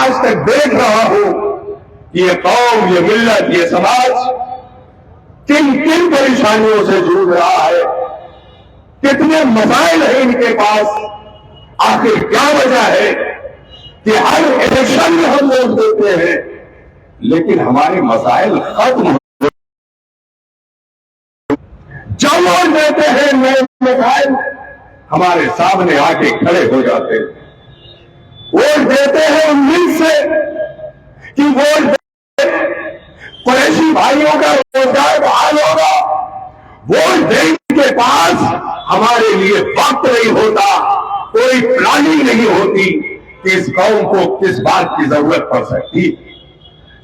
آج تک دیکھ رہا ہوں کہ یہ قوم، یہ ملت، یہ سماج کن کن پریشانیوں سے جوڑ رہا ہے، کتنے مسائل ہیں ان کے پاس. آخر کیا وجہ ہے کہ ہر الیکشن میں ہم ووٹ دیتے ہیں لیکن ہمارے مسائل ختم ہو، جب ووٹ دیتے ہیں نئے مسائل ہمارے سامنے آ کے کھڑے ہو جاتے ہیں. ووٹ دیتے ہیں امید سے کہ ووٹ قریشی بھائیوں کا روزگار بحال ہوگا. ووٹ دینے کے پاس ہمارے لیے وقت نہیں ہوتا، کوئی پلاننگ نہیں ہوتی کہ اس قوم کو کس بات کی ضرورت پڑ سکتی.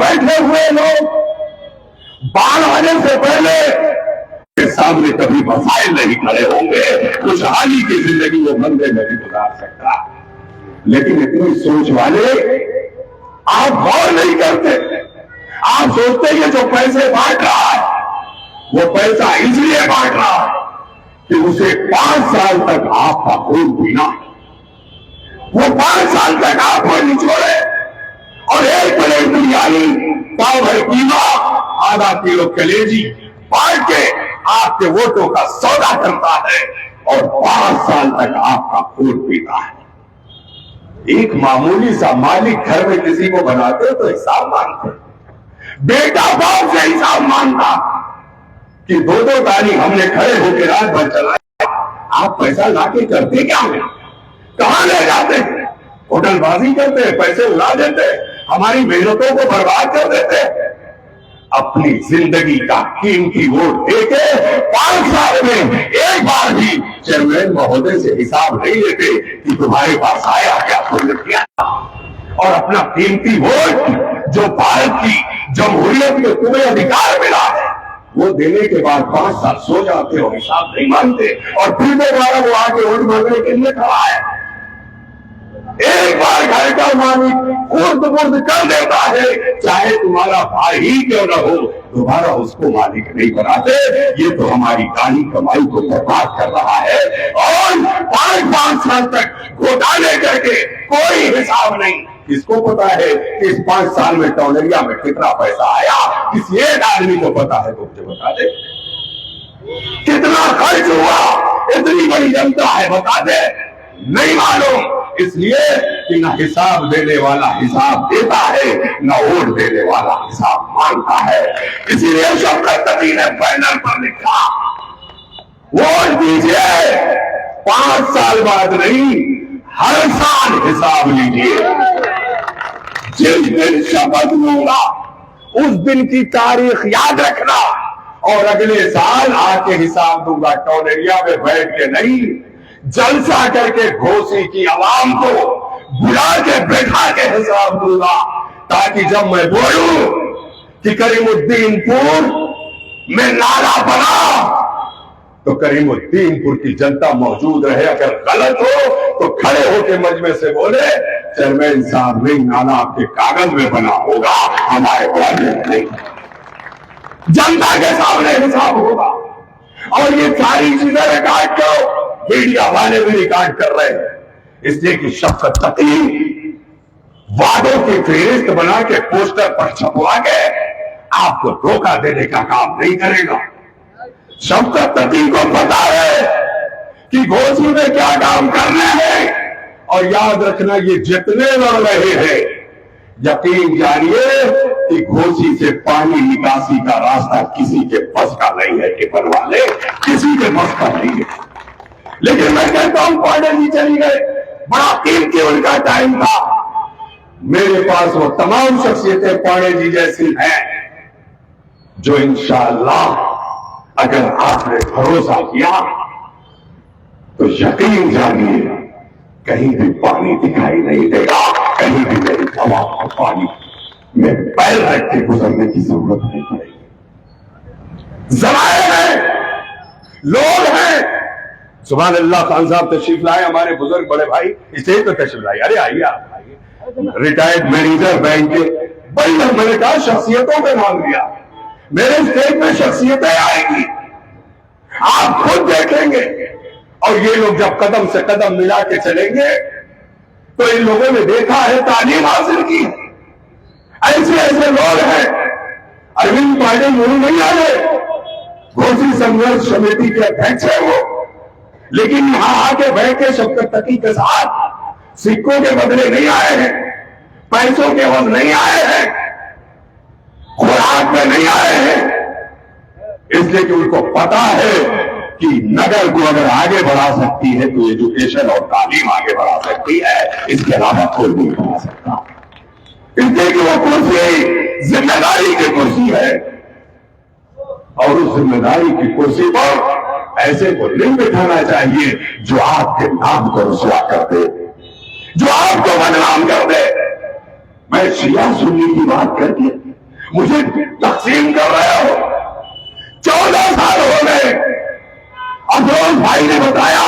بیٹھے ہوئے لوگ باڑھ آنے سے پہلے کے سامنے کبھی مسائل نہیں کھڑے ہوں گے. خوشحالی کی زندگی وہ بندے نہیں گزار سکتا. لیکن اتنی سوچ والے آپ غور نہیں کرتے. آپ سوچتے ہیں کہ جو پیسے بانٹ رہا ہے وہ پیسہ اس لیے بانٹ رہا ہے کہ اسے 5 سال تک آپ کا خون پینا ہے. وہ 5 سال تک آپ کو نچوڑے اور 1 پلیٹ بریانی، پاؤ بھر قیمہ، آدھا کلو کلیجی بانٹ کے آپ کے ووٹوں کا سودا کرتا ہے اور 5 سال تک آپ کا خون پیتا ہے. ایک معمولی سا مالک گھر میں کسی کو بناتے تو حساب مانگتے، بیٹا باپ سے حساب مانگتا کہ 2 تاریخ ہم نے کھڑے ہو کے رات بھر چلایا. آپ پیسہ لا کے کرتے کیا ہیں؟ کہاں لے جاتے ہیں؟ ہوٹل بازی کرتے ہیں، پیسے اڑا دیتے، ہماری محنتوں کو برباد کر دیتے. اپنی زندگی کا قیمتی ووٹ دے کے 5 سال میں ایک بار بھی چیئرمین مہودے سے حساب نہیں لیتے کہ تمہارے پاس آیا کیا، تم نے کیا. اور اپنا قیمتی ووٹ جو بھارت کی جمہوریت میں تمہیں ادھیکار ملا ہے وہ دینے کے بعد 5 سال سو جاتے ہو، حساب نہیں مانتے اور پھر دوبارہ وہ آگے ووٹ مانگنے کے لیے کھڑا ہے. ایک بار گھر کا مالک خورد برد کر دیتا ہے، چاہے تمہارا بھائی ہی کیوں نہ ہو، دوبارہ اس کو مالک نہیں بناتے. یہ تو ہماری کالی کمائی کو برباد کر رہا ہے اور 5 سال تک گھوٹالے کر کے کوئی حساب نہیں. کس کو پتا ہے کہ اس 5 سال میں ٹونریا میں کتنا پیسہ آیا؟ کسی ایک آدمی کو پتا ہے تو مجھے بتا دے. کتنا خرچ ہوا؟ اتنی بڑی جنتا ہے، بتا دے. نہیں معلوم، اس لیے کہ نہ حساب دینے والا حساب دیتا ہے، نہ ووٹ دینے والا حساب مانگتا ہے. اسی لیے شوکت تقی نے بینر پر لکھا ووٹ دیجئے، 5 سال بعد نہیں، ہر سال حساب لیجئے. جس دن شپث لوں گا اس دن کی تاریخ یاد رکھنا اور اگلے سال آ کے حساب دوں گا. ٹونریا میں بیٹھ کے نہیں، جلسہ کر کے گھوسی کی عوام کو بلا کے بیٹھا کے حساب دوں گا، تاکہ جب میں بولوں کہ کریم الدین پور میں نالا بنا تو کریم الدین پور کی جنتا موجود رہے. اگر غلط ہو تو کھڑے ہو کے مجمع سے بولے چیئرمین صاحب نہیں، نالا آپ کے کاغذ میں بنا ہوگا، ہمارے پاس نہیں. جنتا کے سامنے حساب ہوگا. اور یہ ساری چیزیں ریکارڈ کرو، میڈیا والے بھی ریکارڈ کر رہے ہیں. اس لیے کہ شفقت تقی وعدوں کی فہرست بنا کے پوسٹر پر چھپوا کے آپ کو دھوکہ دینے کا کام نہیں کرے گا. شفقت تقی کو پتا ہے کہ گھوسی میں کیا کام کرنے ہیں. اور یاد رکھنا، یہ جتنے لڑ رہے ہیں یقین جانیے کہ گھوسی سے پانی نکاسی کا راستہ کسی کے بس کا نہیں ہے. ٹپر والے کسی کے بس کا نہیں ہے. لیکن میں کہتا ہوں پاڑے جی چلی گئے، بڑا قیمتی ان کا ٹائم تھا. میرے پاس وہ تمام شخصیتیں پاڑے جی جیسی ہیں جو انشاءاللہ اگر آپ نے بھروسہ کیا تو یقین جانیے کہیں بھی پانی دکھائی نہیں دے گا. کہیں بھی میری ہوا کا پانی میں پیر رکھ کے گزرنے کی ضرورت نہیں پڑے گی. ذرائع ہیں، لوگ ہیں. سبحان اللہ. خان صاحب تشریف لائے، ہمارے بزرگ بڑے بھائی اسٹیج پہ تشریف لائے. ارے آئیے آپ آئیے. ریٹائرڈ مینیجر بینک کے بڑی، میں نے کہا شخصیتوں پہ مان لیا. میرے اسٹیج میں شخصیتیں آئیں گی، آپ خود دیکھیں گے. اور یہ لوگ جب قدم سے قدم ملا کے چلیں گے تو ان لوگوں نے دیکھا ہے، تعلیم حاصل کی ہے. ایسے ایسے لوگ ہیں. اروند پاٹل گرو نہیں آئے، گھوسی سنگھرش کمیٹی کے ادھیکش ہے وہ، لیکن یہاں آ کے بیٹھ کے شفقت تقی کے ساتھ سکوں کے بدلے نہیں آئے ہیں، پیسوں کے عوض نہیں آئے ہیں، خوراک میں نہیں آئے ہیں. اس لیے کہ ان کو پتا ہے کہ نگر کو اگر آگے بڑھا سکتی ہے تو ایجوکیشن اور تعلیم آگے بڑھا سکتی ہے، اس کے علاوہ کوئی نہیں بڑھا سکتا. اس لیے کہ وہ کرسی ذمہ داری کی کرسی ہے، اور اس ذمہ داری کی کرسی پر ایسے کو نہیں بٹھانا چاہیے جو آپ کے نام کو رسوا کر دے، جو آپ کو بدنام کر دے. میں شیعہ سنی کی بات کر کے مجھے تقسیم کر رہے ہو. 14 سال ہو گئے. افروز بھائی نے بتایا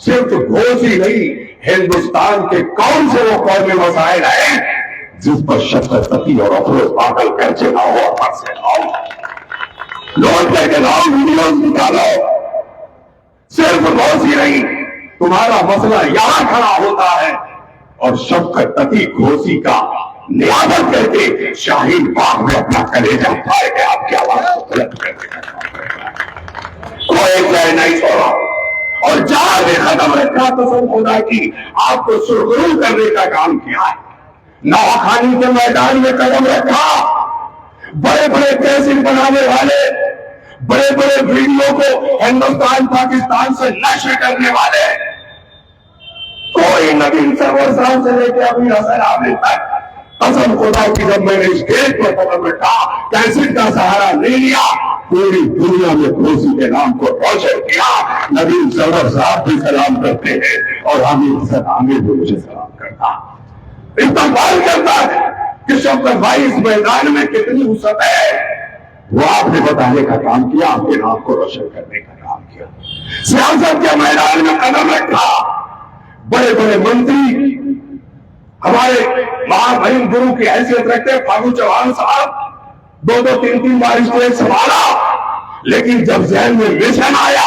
صرف گھوسی نہیں، ہندوستان کے کون سے وہ قومی مسائل ہیں جس پر شفقت تقی اور افروز پاگل پیچے نہ ہو اور سے نہ ہو. لوٹ لے کے لاؤ، ویڈیوز نکالو. صرف گھوسی نہیں، تمہارا مسئلہ یہاں کھڑا ہوتا ہے اور شفقت تقی گھوسی کا نیابت کر کے شاہین باغ میں اپنا کلیجہ پھاڑ کے آپ کی آواز کو بلند کر کے کوئی شے نہیں چھوڑا اور جہاں بھی ختم رکھا قسم خدا کی آپ کو سرخرو کرنے کا کام کیا ہے. نوخانی کے میدان میں قدم رکھا. بڑے بڑے کیسٹ بنانے والے، بڑے بڑے ویڈیو کو ہندوستان پاکستان سے نشر کرنے والے، کوئی نبی سرور صاحب سے لے کے ابھی حسن عامر تک قسم خدا کی جب میں نے اسٹیج پر قدم رکھا، کیسٹ کا سہارا نہیں لیا، پوری دنیا میں گھوسی کے نام کو روشن کیا. نبی سرور صاحب بھی سلام کرتے ہیں اور حامد حسن عامر بھی مجھے سلام کرتا، استقبال کرتا ہے کہ شفقت بھائی اس میدان میں کتنی وسعت ہے. وہ آپ نے بتانے کا کام کیا، آپ کے نام کو روشن کرنے کا کام کیا. سیاست کے میدان میں قدم رکھا. بڑے بڑے منتری ہمارے مہامہم گرو کی حیثیت رکھتے فاگو چوہان صاحب 2-3 بار اسٹیج سنبھالا، لیکن جب ذہن میں مشن آیا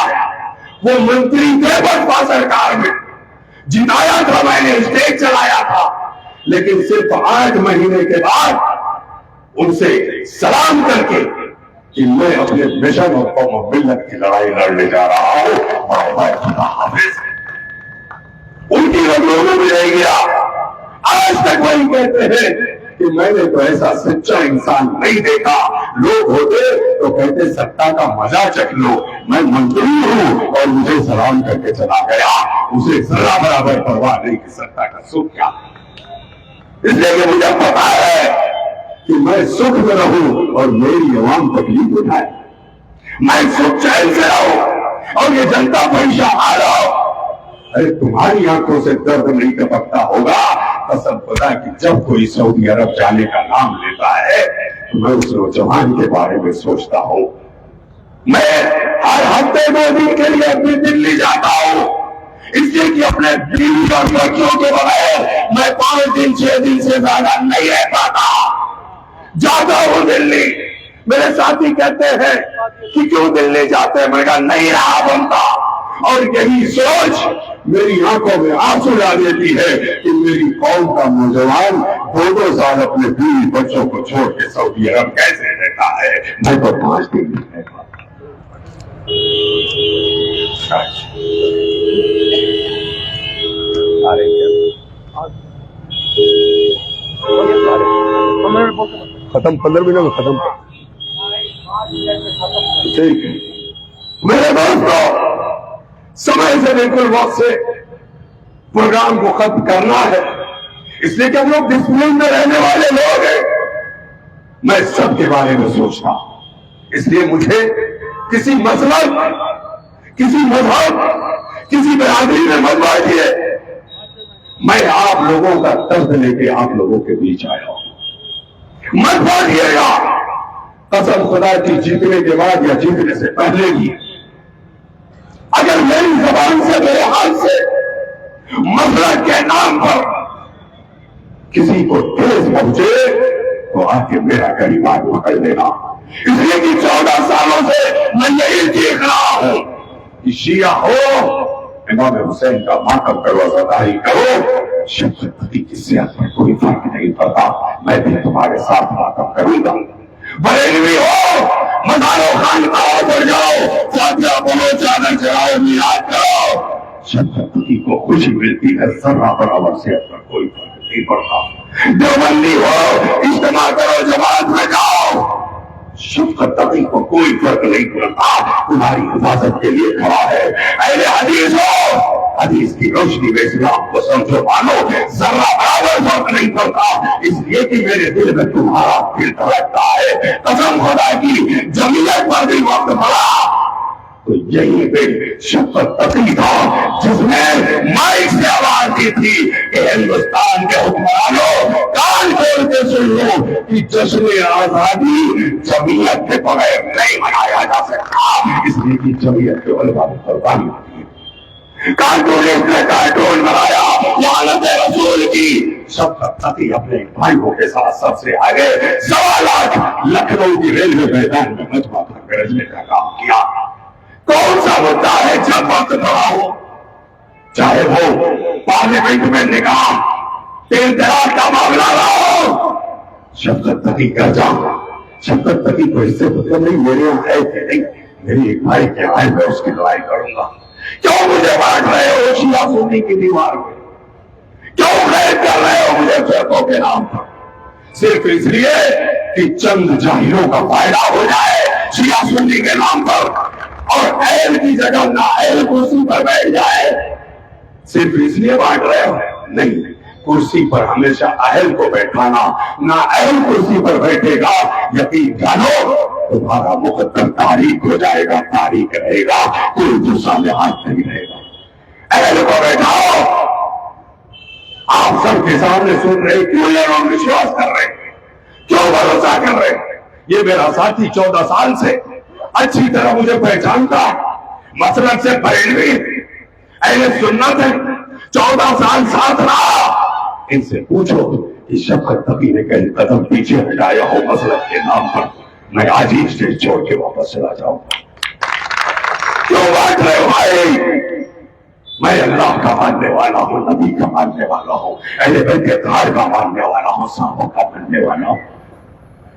وہ منتری تھے بسپا سرکار میں، جتایا تھا میں نے، اسٹیج چلایا تھا، لیکن صرف 8 مہینے کے بعد ان سے سلام کر کے کہ میں اپنے مشن اور قوم و ملت کی لڑائی لڑنے جا رہا ہوں، بڑے بھائی خدا حافظ، ان کی رگوں میں بھی رہ گیا. آج تک وہی کہتے ہیں کہ میں نے تو ایسا سچا انسان نہیں دیکھا. لوگ ہوتے تو کہتے ستا کا مزہ چکھ لو، میں منتری ہوں اور مجھے سلام کر کے چلا گیا. اسے ذرا برابر پرواہ نہیں کہ ستا کا سکھ کیا. اس لیے کہ مجھے پتا ہے کہ میں سکھ میں رہوں اور میری عوام تکلیف اٹھائے، میں سکھ چین سے رہوں اور یہ جنتا پریشان آ رہا ہو. ارے تمہاری آنکھوں سے درد نہیں ٹپکتا ہوگا. قسم خدا کہ جب کوئی سعودی عرب جانے کا نام لیتا ہے تو میں اس نوجوان کے بارے میں سوچتا ہوں. میں ہر ہفتے 2 دن کے لیے اپنی دلی جاتا ہوں، اس لیے کہ اپنے بیوی اور بچوں کے بغیر میں 5 دن 6 دن سے زیادہ نہیں رہ پاتا. جاتا ہوں دلی. میرے ساتھی کہتے ہیں کہ کیوں دلی جاتے ہیں؟ میں کہا نہیں رہا بنتا. اور یہی سوچ میری آنکھوں میں آنسو لا دیتی ہے کہ میری قوم کا نوجوان 2 سال اپنے بیوی بچوں کو چھوڑ کے سعودی عرب کیسے رہتا ہے. میں تو 5 دن نہیں رہ پاتا. ختم 15 منٹ میں ختم. ٹھیک ہے میرے دوستوں، سمے سے بالکل وقت سے پروگرام کو ختم کرنا ہے، اس لیے کہ ہم لوگ ڈسپلن میں رہنے والے لوگ ہیں. میں سب کے بارے میں سوچتا ہوں، اس لیے مجھے کسی مسلک، کسی مذہب، کسی برادری میں مت بانٹیے. میں آپ لوگوں کا درد لے کے آپ لوگوں کے بیچ آیا ہوں، مت بانٹیے گا. قسم خدا کی جیتنے کے بعد یا جیتنے سے پہلے بھی اگر میری زبان سے، میرے ہاتھ سے مسلک کے نام پر کسی کو ٹھیس پہنچے تو آ کے میرا کلمات پکڑ لینا. اس لیے کہ 14 سالوں سے میں یہی دیکھ رہا ہوں کہ شیعہ ہو امام حسین کا ماتم کرو، زدائی کرو، شفقت تقی کی صحت پر کوئی فرق نہیں پڑتا، میں بھی تمہارے ساتھ باتیں کروں گا۔ بریلوی ہو، مزاروں خانقاہوں پر جاؤ، فاتحہ پڑھو، چادر چڑھاؤ، میلاد کرو، شفقت تقی کو خوشی ملتی ہے، ذرہ برابر صحت پر کوئی فرق نہیں پڑتا۔ دیوبندی ہو، اجتماع کرو، جماعت میں جاؤ، شفقت تقی کو کوئی فرق نہیں پڑتا، تمہاری حفاظت کے لیے کھڑا ہے۔ اہل حدیث ہو، حدیث کی روشنی میں اسلام کو سمجھو، مانو، ذرہ برابر فرق نہیں پڑتا، اس لیے کہ میرے دل میں تمہارا دل دھڑکتا ہے۔ قسم خدا کی، جمعیت پر بھی وقت پڑا تو یہی پہ شفقت تقی تھا جس نے مائک سے آواز دی تھی کہ ہندوستان کے حکمرانوں کان کھول کے سن لو کہ جشن آزادی جمعیت کے بغیر نہیں منایا جا سکتا، اس لیے کہ جمعیت کے علماء میں قربانی ہوتی ہے۔ کارٹونسٹ نے کارٹون بنایا لعنت رسول کی، شفقت تقی اپنے بھائیوں کے ساتھ سب سے آگے 1.25 لاکھ لکھنؤ کی ریلوے میدان میں مجمع کر گرجنے کا کام کیا۔ کون سا مدعا ہے جب وقت پڑا ہو، چاہے وہ پارلیمنٹ میں نکاح تین طلاق کا معاملہ نہ ہو، شفقت تقی کر جاؤ۔ شفقت تقی کو اس سے مطلب نہیں میرے یہاں ہے کہ نہیں، میری ایک بھائی کے آئے میں اس کی لڑائی کروں گا۔ کیوں مجھے بانٹ رہے ہو شیعہ سنی کی دیوار میں؟ کیوں قید کر رہے ہو مجھے فرقوں کے نام پر؟ صرف اس لیے کہ چند جاہلوں کا فائدہ ہو جائے شیعہ سنی کے نام پر، اور اہل کی جگہ نہ اہل کرسی پر بیٹھ جائے، صرف اس لیے بانٹ رہے ہو؟ نہیں، کرسی پر ہمیشہ اہل کو بیٹھانا، نہ اہل کرسی پر بیٹھے گا، یقین جانو تمہارا مقدر تاریخ ہو جائے گا، تاریخ رہے گا، کوئی دوسرا لحاظ نہیں رہے گا۔ اہل کو بیٹھاؤ۔ آپ سب کے سامنے سن رہے، کیوں یہ لوگ وشواس کر رہے، کیوں بھروسہ کر رہے؟ یہ میرا ساتھی 14 سال سے اچھی طرح مجھے پہچانتا، مسلک سے بریلوی، اہل سنت ہے، 14 سال ساتھ رہا۔ ان سے پوچھو کہ شفقت تقی نے کہیں قدم پیچھے ہٹایا ہو مسلک کے نام پر، میں آج ہی اسٹیج چھوڑ کے واپس چلا جاؤں۔ کیوں بات رہے ہو بھائی؟ میں اللہ کا ماننے والا ہوں، نبی کا ماننے والا ہوں، اہل بیت اطہار کا ماننے والا ہوں، صحابہ کا ماننے والا ہوں۔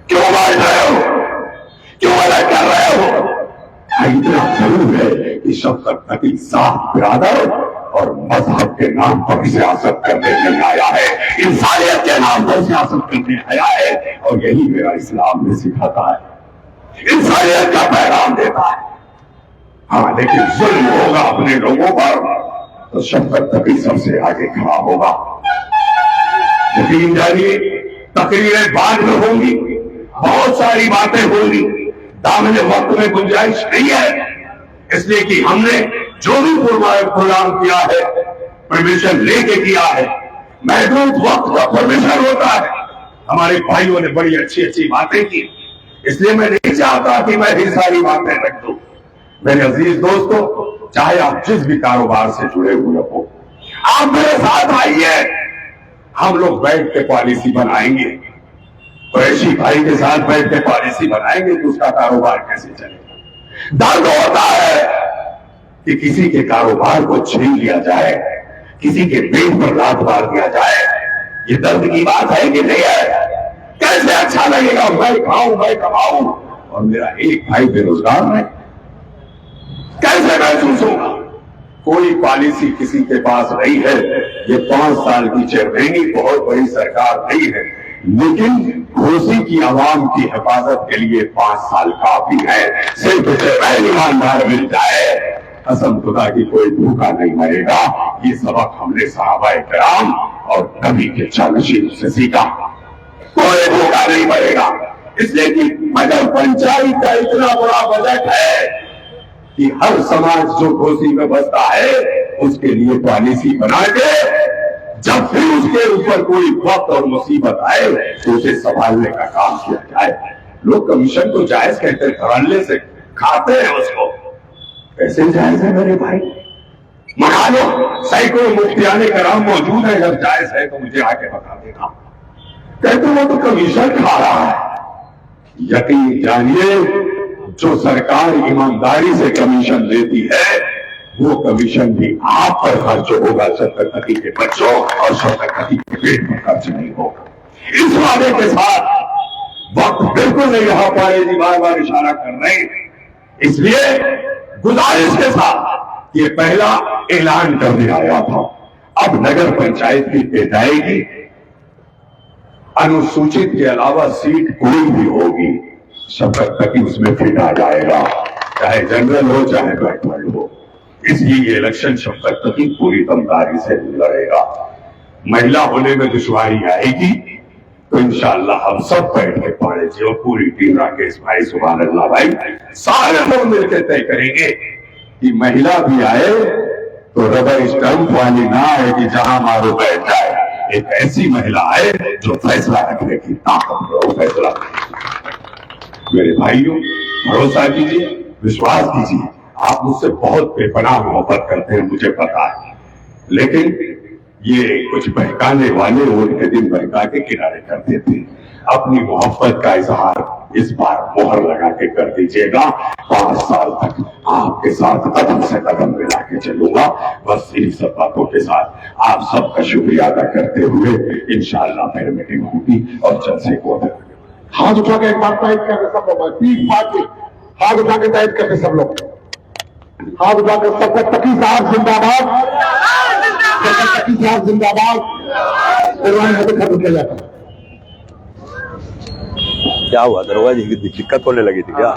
کیوں بات رہے ہو؟ کیوں الگ کر رہے ہو؟ اتنا ضرور ہے کہ شفقت تقی صاحب برادر اور مذہب کے نام پر سیاست کرنے نہیں آیا ہے، انسانیت کے نام پر سیاست کرنے آیا ہے، اور یہی میرا اسلام میں سکھاتا ہے، انسانیت کا پیغام دیتا ہے۔ ہاں لیکن ظلم ہوگا اپنے لوگوں پر تو شفقت تقی سب سے آگے کھڑا ہوگا۔ یقین جانیے تقریریں بعد میں ہوں گی، بہت ساری باتیں ہوں گی، دامن وقت میں گنجائش نہیں ہے، اس لیے کہ ہم نے جو بھی پروگرام کیا ہے پرمیشن لے کے کیا ہے، محدود وقت کا پرمیشن ہوتا ہے۔ ہمارے بھائیوں نے بڑی اچھی اچھی باتیں کی، اس لیے میں نہیں چاہتا کہ میں ہی ساری باتیں رکھ دوں۔ میرے عزیز دوستو، چاہے آپ جس بھی کاروبار سے جڑے ہوئے ہو، آپ میرے ساتھ آئیے، ہم لوگ بیٹھ کے پالیسی بنائیں گے، قریشی بھائی کے ساتھ بیٹھ کے پالیسی بنائیں گے کہ اس کا کاروبار کیسے چلے گا۔ درد ہوتا ہے کہ کسی کے کاروبار کو چھین لیا جائے، کسی کے پیٹ پر لات مار دیا جائے، یہ درد کی بات ہے کہ نہیں ہے؟ کیسے اچھا لگے گا میں کھاؤں میں کماؤں اور میرا ایک بھائی بے روزگار ہے؟ کیسے محسوس ہوگا؟ کوئی پالیسی کسی کے پاس نہیں ہے۔ یہ 5 سال کی چیئرمینی بہت بڑی سرکار نہیں ہے، لیکن کرسی کی عوام کی حفاظت کے لیے 5 سال کافی ہے۔ صرف چیئرمین ایماندار مل جائے، قسم خدا کی کوئی بھوکا نہیں مرے گا۔ یہ سبق ہم نے صحابہ کرام اور نبی کے جانشین سے سیکھا، کوئی بھوکا نہیں مرے گا۔ اس لیے کہ مگر پنچایت کا اتنا بڑا بجٹ ہے کہ ہر سماج جو کرسی میں بستا ہے اس کے لیے پالیسی بنا کے جب بھی اس کے اوپر کوئی وقت اور مصیبت آئے تو اسے سنبھالنے کا کام کیا جائے۔ لوگ کمیشن کو جائز کہتے ہیں، گھرانلے سے کھاتے ہیں اس کو، کیسے جائز ہے میرے بھائی؟ منا لو سینکڑوں مفتیان کرام موجود ہیں، اگر جائز ہے تو مجھے آ کے بتا دینا۔ کہتے وہ تو کمیشن کھا رہا ہے۔ یقین جانیے جو سرکار ایمانداری سے کمیشن لیتی ہے وہ کمیشن بھی آپ پر خرچ ہوگا، شفقت نبی کے بچوں اور شفقت نبی کے پیٹ پر خرچ نہیں ہوگا۔ اس وعدے کے ساتھ وقت بالکل نہیں رہا، پائے جی بار بار اشارہ کر رہے ہیں، اس لیے گزارش کے ساتھ یہ پہلا اعلان کرنے آیا تھا۔ اب نگر پنچایت کی پیدائیگی انوسوچت کے علاوہ سیٹ کوئی بھی ہوگی، شفقت نبی اس میں فٹ آ جائے گا، چاہے جنرل ہو چاہے بیٹھمنٹ ہو۔ اس لیے یہ الیکشن شفقت نبی پوری دمداری سے لڑے گا۔ مہیلا ہونے میں دشواری آئے گی تو انشاءاللہ ہم سب بیٹھ کے پڑھے جی، اور پوری ٹیم راکیش بھائی، سبحان اللہ بھائی، سارے لوگ مل کے طے کریں گے کہ مہیلا بھی آئے تو ربر اسٹمپ والی نہ آئے کہ جہاں مارو بیٹھ جائے، ایک ایسی مہیلا آئے جو فیصلہ رکھنے کی طاقت ہو، فیصلہ۔ میرے بھائیوں، بھروسہ کیجیے، وشواس کیجیے، آپ مجھ سے بہت بے پناہ محبت کرتے ہیں، مجھے پتا ہے، لیکن یہ کچھ بہکانے والے وہ ان کے دن بہکا کے کنارے کرتے تھے۔ اپنی محبت کا اظہار اس بار مہر لگا کے کر دیجیے گا، 5 سال تک آپ کے ساتھ قدم سے قدم ملا کے چلوں گا۔ بس انہی سب باتوں کے ساتھ آپ سب کا شکریہ ادا کرتے ہوئے انشاءاللہ پھر میٹنگ ہوگی اور جلسے کو ادا کریں گے۔ ہاتھ اٹھا کے ایک بار تائید کر کے سب لوگ، پیٹ پاٹ کے ہاتھ اٹھا کے تائید کر کے سب لوگ، ہاتھ اٹھا کے سب کو، تقی صاحب زندہ باد، تقی صاحب زندہ باد، قربان ہے تو ختم کیا جاتا ہے۔ کیا ہوا دروازے کی دقت ہونے لگی تھی کیا؟